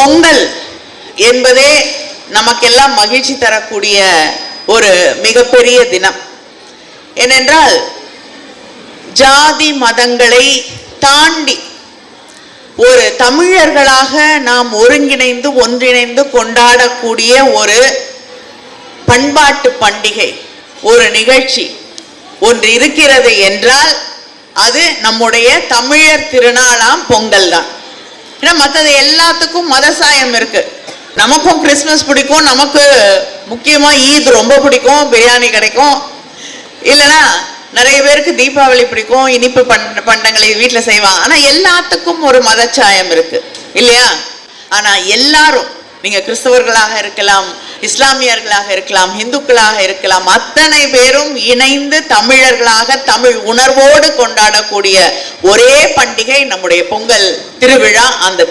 பொங்கல் என்பதே நமக்கெல்லாம் மகிழ்ச்சி தரக்கூடிய ஒரு மிகப்பெரிய தினம். ஏனென்றால் ஜாதி மதங்களை தாண்டி ஒரு தமிழர்களாக நாம் ஒருங்கிணைந்து ஒன்றிணைந்து கொண்டாடக்கூடிய ஒரு பண்பாட்டு பண்டிகை, ஒரு நிகழ்ச்சி ஒன்று இருக்கிறது என்றால் அது நம்முடைய தமிழர் திருநாளாம் பொங்கல் தான். ஏன்னா மற்றது எல்லாத்துக்கும் மத சாயம் இருக்கு. நமக்கும் கிறிஸ்மஸ் பிடிக்கும், நமக்கு முக்கியமா ஈத் ரொம்ப பிடிக்கும், பிரியாணி கிடைக்கும். இல்லைன்னா நிறைய பேருக்கு தீபாவளி பிடிக்கும், இனிப்பு பண்டங்களை வீட்டில் செய்வாங்க. ஆனா எல்லாத்துக்கும் ஒரு மதச்சாயம் இருக்கு இல்லையா? ஆனா எல்லாரும், நீங்க கிறிஸ்தவர்களாக இருக்கலாம், இஸ்லாமியர்களாக இருக்கலாம், இந்துக்களாக இருக்கலாம், அத்தனை பேரும் இணைந்து தமிழர்களாக தமிழ் உணர்வோடு கொண்டாடக்கூடிய ஒரே பண்டிகை நம்முடைய பொங்கல் திருவிழா. அந்த